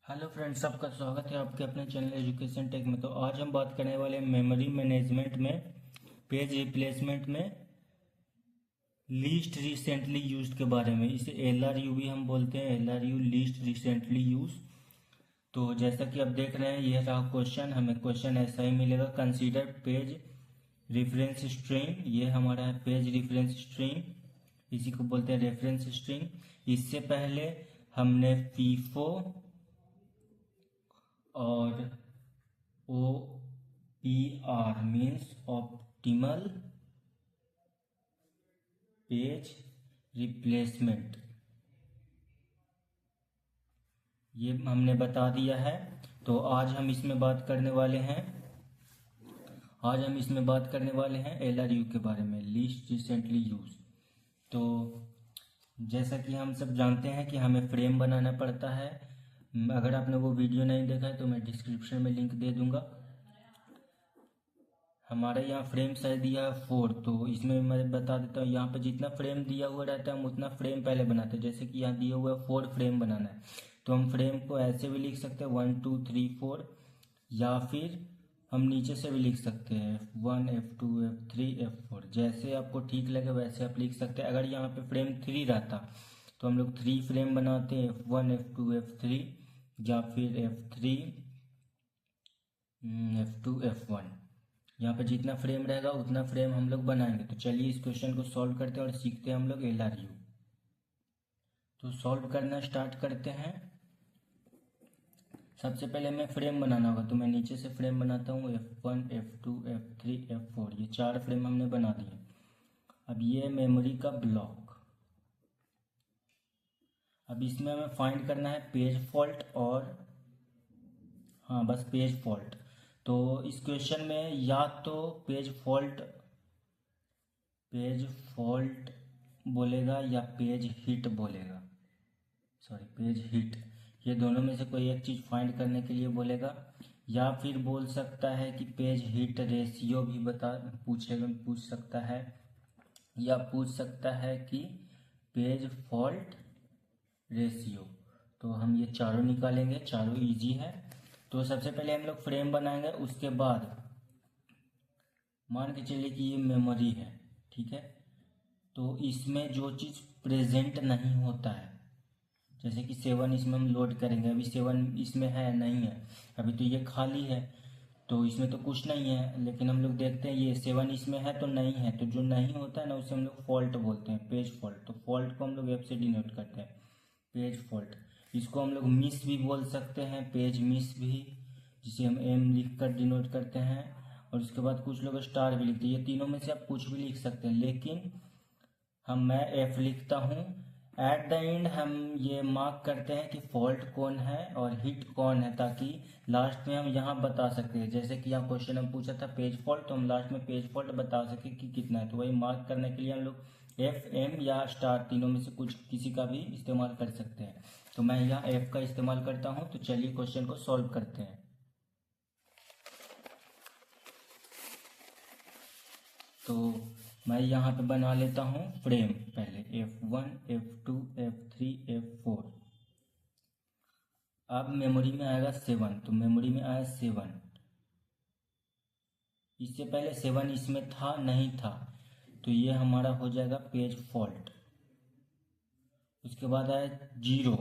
Hello friends, सबका स्वागत है आपके अपने चैनल एजुकेशन टेक में। तो आज हम बात करने वाले हैं मेमोरी मैनेजमेंट में पेज रिप्लेसमेंट में लीस्ट रिसेंटली यूज्ड के बारे में। इसे LRU भी हम बोलते हैं, LRU लीस्ट रिसेंटली यूज। तो जैसा कि आप देख रहे हैं, यह रहा क्वेश्चन। हमें क्वेश्चन ऐसा ही मिलेगा, कंसीडर पेज रेफरेंस स्ट्रिंग। ये हमारा है पेज रेफरेंस स्ट्रिंग, इसी को बोलते हैं रेफरेंस स्ट्रिंग। इससे पहले हमने फीफो और OPR means optimal page replacement, ये हमने बता दिया है। तो आज हम इसमें बात करने वाले हैं LRU के बारे में, लीस्ट रिसेंटली यूज। तो जैसा कि हम सब जानते हैं कि हमें फ्रेम बनाना पड़ता है। अगर आपने वो वीडियो नहीं देखा है तो मैं डिस्क्रिप्शन में लिंक दे दूंगा। हमारे यहाँ फ्रेम साइज दिया है 4, तो इसमें मैं बता देता हूँ, यहाँ पे जितना फ्रेम दिया हुआ रहता है हम उतना फ्रेम पहले बनाते हैं। जैसे कि यहाँ दिया हुआ है 4 फ्रेम बनाना है, तो हम फ्रेम को ऐसे भी लिख सकते हैं 1 2 3 4, या फिर हम नीचे से भी लिख सकते हैं F1 F2 F3 F4। जैसे आपको ठीक लगे वैसे आप लिख सकते हैं। अगर यहाँ पे फ्रेम 3 रहता तो हम लोग 3 फ्रेम बनाते हैं, F1 F2 F3, या फिर F3 F2 F1। यहाँ पे जितना फ्रेम रहेगा उतना फ्रेम हम लोग बनाएंगे। तो चलिए इस क्वेश्चन को सॉल्व करते हैं और सीखते हैं हम लोग LRU। तो सॉल्व करना स्टार्ट करते हैं। सबसे पहले हमें फ्रेम बनाना होगा, तो मैं नीचे से फ्रेम बनाता हूँ F1 F2 F3 F4। ये 4 फ्रेम हमने बना दिए। अब ये मेमोरी का ब्लॉक। अब इसमें हमें फाइंड करना है पेज फॉल्ट और बस पेज फॉल्ट। तो इस क्वेश्चन में या तो पेज फॉल्ट बोलेगा या पेज हिट बोलेगा, सॉरी पेज हिट। ये दोनों में से कोई एक चीज़ फाइंड करने के लिए बोलेगा, या फिर बोल सकता है कि पेज हिट रेशियो भी पूछ सकता है, या पूछ सकता है कि पेज फॉल्ट रेशियो। तो हम ये चारों निकालेंगे, चारों इजी है। तो सबसे पहले हम लोग फ्रेम बनाएंगे, उसके बाद मान के चलिए कि ये मेमोरी है, ठीक है। तो इसमें जो चीज़ प्रेजेंट नहीं होता है, जैसे कि 7 इसमें हम लोड करेंगे, अभी 7 इसमें है नहीं है, अभी तो ये खाली है, तो इसमें तो कुछ नहीं है। लेकिन हम लोग देखते हैं ये 7 इसमें है तो नहीं है, तो जो नहीं होता है ना उसे हम लोग फॉल्ट बोलते हैं, पेज फॉल्ट। तो फॉल्ट को हम लोग F से डिनोट करते हैं, पेज फॉल्ट। इसको हम लोग मिस भी बोल सकते हैं, पेज मिस भी, जिसे हम M लिख कर डिनोट करते हैं। और उसके बाद कुछ लोग स्टार भी लिखते हैं। ये तीनों में से आप कुछ भी लिख सकते हैं, लेकिन मैं F लिखता हूँ। एट द एंड हम ये मार्क करते हैं कि फॉल्ट कौन है और हिट कौन है, ताकि लास्ट में हम यहाँ बता सकते हैं। जैसे कि यहाँ क्वेश्चन हम पूछा था पेज फॉल्ट, तो हम लास्ट में पेज फॉल्ट बता सके कि कितना है। तो वही मार्क करने के लिए हम लोग F M या स्टार तीनों में से कुछ किसी का भी इस्तेमाल कर सकते हैं। तो मैं यहाँ F का इस्तेमाल करता हूँ। तो चलिए क्वेश्चन को सॉल्व करते हैं। तो मैं यहाँ पे बना लेता हूँ फ्रेम, पहले F1 F2 F3 F4। अब मेमोरी में आएगा 7, तो मेमोरी में आया 7। इससे पहले 7 इसमें था नहीं था, तो ये हमारा हो जाएगा पेज फॉल्ट। उसके बाद आया 0,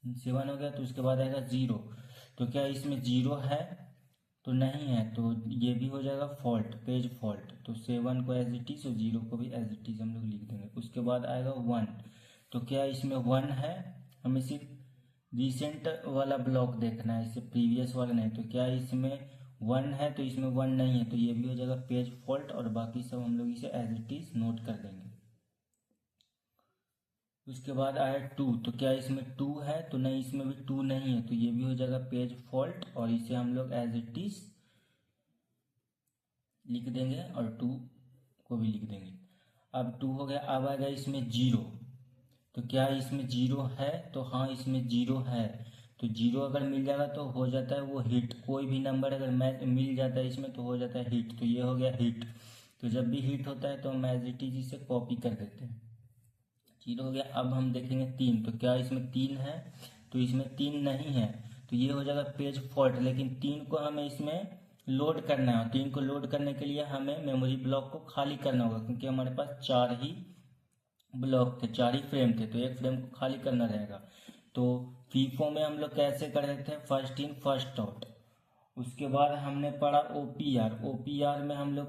7 हो गया, तो उसके बाद आएगा 0। तो क्या इसमें 0 है? तो नहीं है, तो ये भी हो जाएगा फॉल्ट, पेज फॉल्ट। तो 7 को एज इट इज और 0 को भी एज इट इज हम लोग लिख देंगे। उसके बाद आएगा 1, तो क्या इसमें 1 है? हमें सिर्फ रिसेंट वाला ब्लॉक देखना है, इससे प्रीवियस वाला नहीं। तो क्या इसमें 1 है? तो इसमें 1 नहीं है, तो ये भी हो जाएगा पेज फॉल्ट, और बाकी सब हम लोग इसे एज इट इज नोट कर देंगे। उसके बाद आया 2, तो क्या इसमें 2 है? तो नहीं, इसमें भी 2 नहीं है, तो ये भी हो जाएगा पेज फॉल्ट, और इसे हम लोग एज इट इज लिख देंगे और 2 को भी लिख देंगे। अब 2 हो गया। अब आएगा इसमें 0, तो क्या इसमें 0 है? तो हाँ, इसमें 0 है। तो 0 अगर मिल जाएगा तो हो जाता है वो हिट। कोई भी नंबर अगर मैच मिल जाता है इसमें तो हो जाता है हिट। तो ये हो गया हिट। तो जब भी हिट होता है तो हम एज इट इज इसे कॉपी कर देते हैं। 0 हो गया। अब हम देखेंगे 3, तो क्या इसमें 3 है? तो इसमें 3 नहीं है, तो ये हो जाएगा पेज फॉल्ट। लेकिन 3 को हमें इसमें लोड करना है, 3 को लोड करने के लिए हमें मेमोरी ब्लॉक को खाली करना होगा, क्योंकि हमारे पास 4 ही ब्लॉक थे, 4 ही फ्रेम थे, तो एक फ्रेम को खाली करना रहेगा। तो फीफो में हम लोग कैसे कर रहे थे, फर्स्ट इन फर्स्ट आउट। उसके बाद हमने पढ़ा ओपीआर। ओपीआर में हम लोग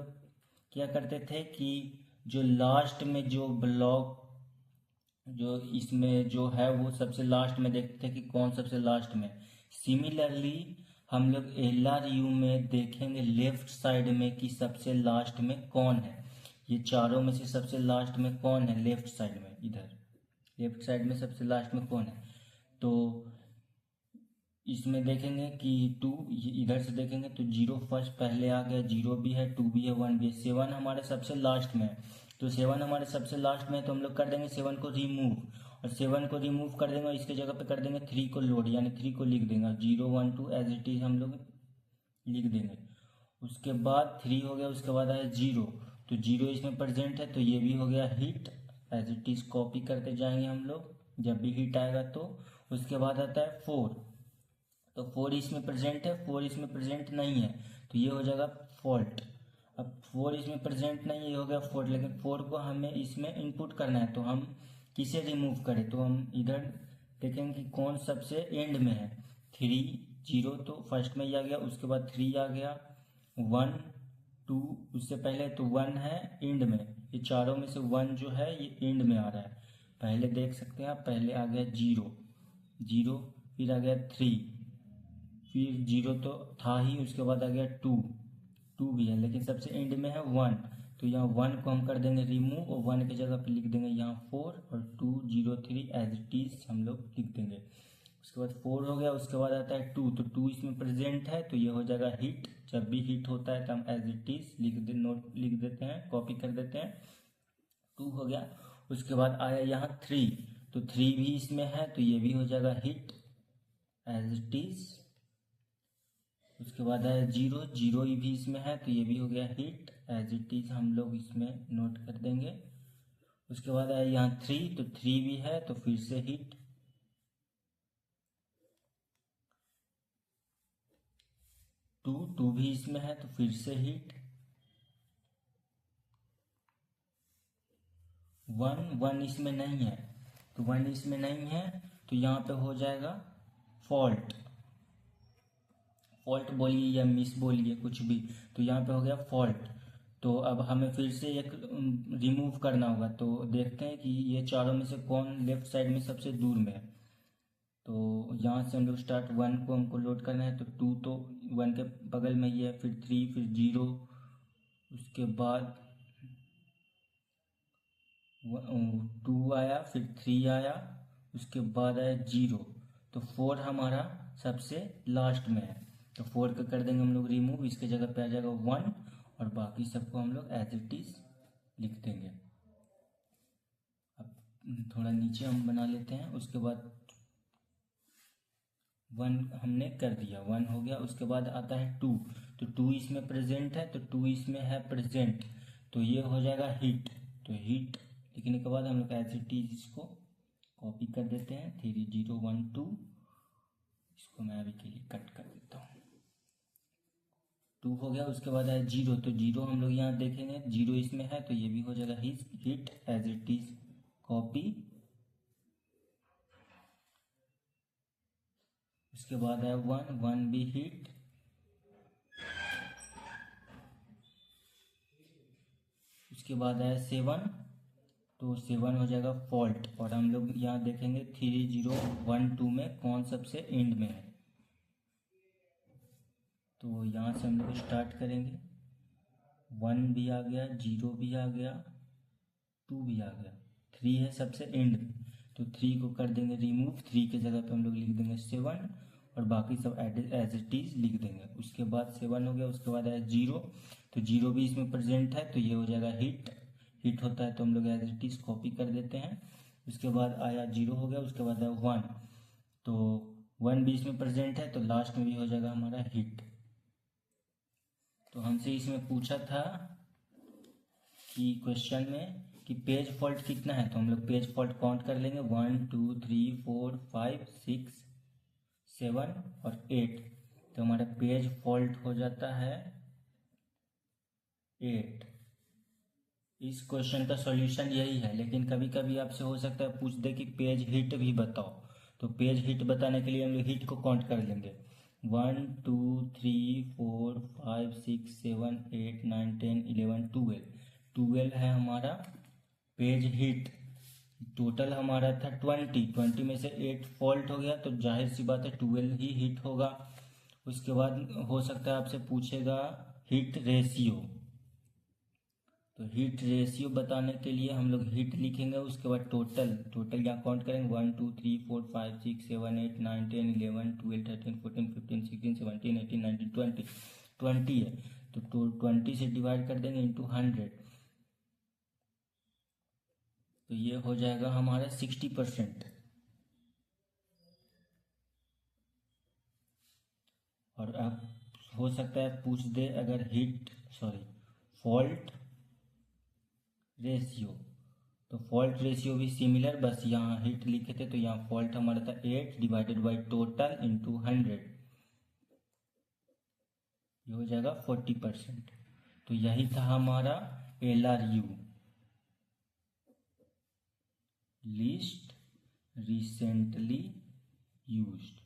क्या करते थे कि जो लास्ट में जो ब्लॉक जो इसमें जो है वो सबसे लास्ट में देखते थे कि कौन सबसे लास्ट में। सिमिलरली हम लोग LRU में देखेंगे लेफ्ट साइड में कि सबसे लास्ट में कौन है। ये चारों में से सबसे लास्ट में कौन है, लेफ्ट साइड में, इधर लेफ्ट साइड में सबसे लास्ट में कौन है। तो इसमें देखेंगे कि 2, इधर से देखेंगे तो 0 फर्स्ट पहले आ गया, 0 भी है, 2 भी है, 1 भी है, 7 हमारे सबसे लास्ट में है। तो 7 हमारे सबसे लास्ट में है, तो हम लोग कर देंगे 7 को रिमूव, और 7 को रिमूव कर देंगे और इसके जगह पे कर देंगे 3 को लोड, यानी 3 को लिख देंगे, 0 1 2 एज इट इज हम लोग लिख देंगे। उसके बाद 3 हो गया, उसके बाद आया 0, तो 0 इसमें प्रेजेंट है, तो ये भी हो गया hit, as it is copy करते जाएंगे हम लोग जब भी हिट आएगा तो। उसके बाद आता है 4, तो 4 इसमें प्रेजेंट है, 4 इसमें प्रेजेंट नहीं है, तो ये हो जाएगा फॉल्ट। अब 4 इसमें प्रेजेंट नहीं है, ये हो गया फॉल्ट, लेकिन 4 को हमें इसमें इनपुट करना है, तो हम किसे रिमूव करें, तो हम इधर देखेंगे कि कौन सबसे एंड में है। 3 0 तो फर्स्ट में ही आ गया, उसके बाद 3 आ गया, 1 2 उससे पहले तो 1 है एंड में, ये चारों में से 1 जो है ये एंड में आ रहा है। पहले देख सकते हैं आप, पहले आ गया 0 0, फिर आ गया 3, फिर 0 तो था ही, उसके बाद आ गया 2 2 भी है, लेकिन सबसे एंड में है 1, तो यहाँ 1 को हम कर देंगे रिमूव, और 1 की जगह पे लिख देंगे यहाँ 4, और 2 0 3 एज इट इज हम लोग लिख देंगे। उसके बाद 4 हो गया, उसके बाद आता है 2, तो 2 इसमें प्रेजेंट है, तो ये हो जाएगा हिट। जब भी हिट होता है तो हम एज इट इज नोट लिख देते हैं, कॉपी कर देते हैं। 2 हो गया, उसके बाद आया यहाँ 3, तो 3 भी इसमें है, तो ये भी हो जाएगा हिट एज इट इज। उसके बाद आया 0 0 भी इसमें है, तो ये भी हो गया हिट एज इट इज, हम लोग इसमें नोट कर देंगे। उसके बाद आया यहाँ 3, तो 3 भी है, तो फिर से हिट। 2 भी इसमें है, तो फिर से हिट। 1 इसमें नहीं है, तो 1 इसमें नहीं है, तो यहाँ पे हो जाएगा फॉल्ट। फॉल्ट बोलिए या मिस बोलिए कुछ भी, तो यहाँ पे हो गया फॉल्ट। तो अब हमें फिर से एक रिमूव करना होगा, तो देखते हैं कि ये चारों में से कौन लेफ्ट साइड में सबसे दूर में है। तो यहाँ से हम लोग स्टार्ट, 1 को हमको लोड करना है, तो 2 तो 1 के बगल में ही है, फिर 3, फिर 0, उसके बाद 2 आया, फिर 3 आया, उसके बाद आया 0, तो 4 हमारा सबसे लास्ट में है, तो 4 का कर देंगे हम लोग रिमूव, इसके जगह पे आ जाएगा 1, और बाकी सबको हम लोग एज इट इज लिख देंगे। अब थोड़ा नीचे हम बना लेते हैं। उसके बाद 1 हमने कर दिया, 1 हो गया। उसके बाद आता है 2, तो 2 इसमें प्रेजेंट है, तो 2 इसमें है प्रेजेंट, तो ये हो जाएगा हिट। तो हिट लिखने के बाद हम लोग एज इट इज इसको कॉपी कर देते हैं, 3 0 1 2, इसको मैं अभी के लिए कट कर देता हूँ। 2 हो गया, उसके बाद आया 0, तो 0 हम लोग यहाँ देखेंगे, 0 इसमें है, तो ये भी हो जाएगा hit as it is copy. उसके बाद आया 1 भी हिट। उसके बाद आया 7, तो 7 हो जाएगा फॉल्ट, और हम लोग यहाँ देखेंगे 3 0 1 2 में कौन सबसे एंड में है। तो यहाँ से हम लोग स्टार्ट करेंगे, 1 भी आ गया, 0 भी आ गया, 2 भी आ गया, 3 है सबसे एंड में, तो 3 को कर देंगे रिमूव, 3 के जगह पे हम लोग लिख देंगे 7, और बाकी सब एज इट इज लिख देंगे। उसके बाद 7 हो गया, उसके बाद आया 0, तो 0 भी इसमें प्रेजेंट है, तो ये हो जाएगा हिट होता है, तो हम लोग एज इट इज कॉपी कर देते हैं। उसके बाद आया 0 हो गया, उसके बाद आया 1, तो 1 भी इसमें प्रेजेंट है, तो लास्ट में भी हो जाएगा हमारा हिट। तो हमसे इसमें पूछा था कि क्वेश्चन में कि पेज फॉल्ट कितना है, तो हम लोग पेज फॉल्ट काउंट कर लेंगे, 1 2 3 4 5 6 7 और 8, तो हमारा पेज फॉल्ट हो जाता है 8। इस क्वेश्चन का सॉल्यूशन यही है, लेकिन कभी कभी आपसे हो सकता है पूछ दे कि पेज हिट भी बताओ, तो पेज हिट बताने के लिए हम लोग हिट को काउंट कर लेंगे। 1 2 3 4 5 6 7 8 9 10 11 12 है हमारा पेज हिट। टोटल हमारा था 20 में से 8 फॉल्ट हो गया, तो जाहिर सी बात है 12 ही हिट होगा। उसके बाद हो सकता है आपसे पूछेगा हिट रेशियो, तो हिट रेशियो बताने के लिए हम लोग हिट लिखेंगे, उसके बाद टोटल यहाँ काउंट करेंगे 1 2 3 4 5 6 7 8 9 10 11 12 13 14 15 16 17 18 19 20 है, तो 20 से डिवाइड कर देंगे इंटू 100, तो ये हो जाएगा हमारा 60%। और अब हो सकता है पूछ दे अगर फॉल्ट रेशियो, तो फॉल्ट रेशियो भी सिमिलर, बस यहाँ हिट लिखे थे तो यहाँ फॉल्ट हमारा था 8 डिवाइडेड बाई टोटल इंटू 100, ये हो जाएगा 40%। तो यही था हमारा LRU, लिस्ट रिसेंटली यूज्ड।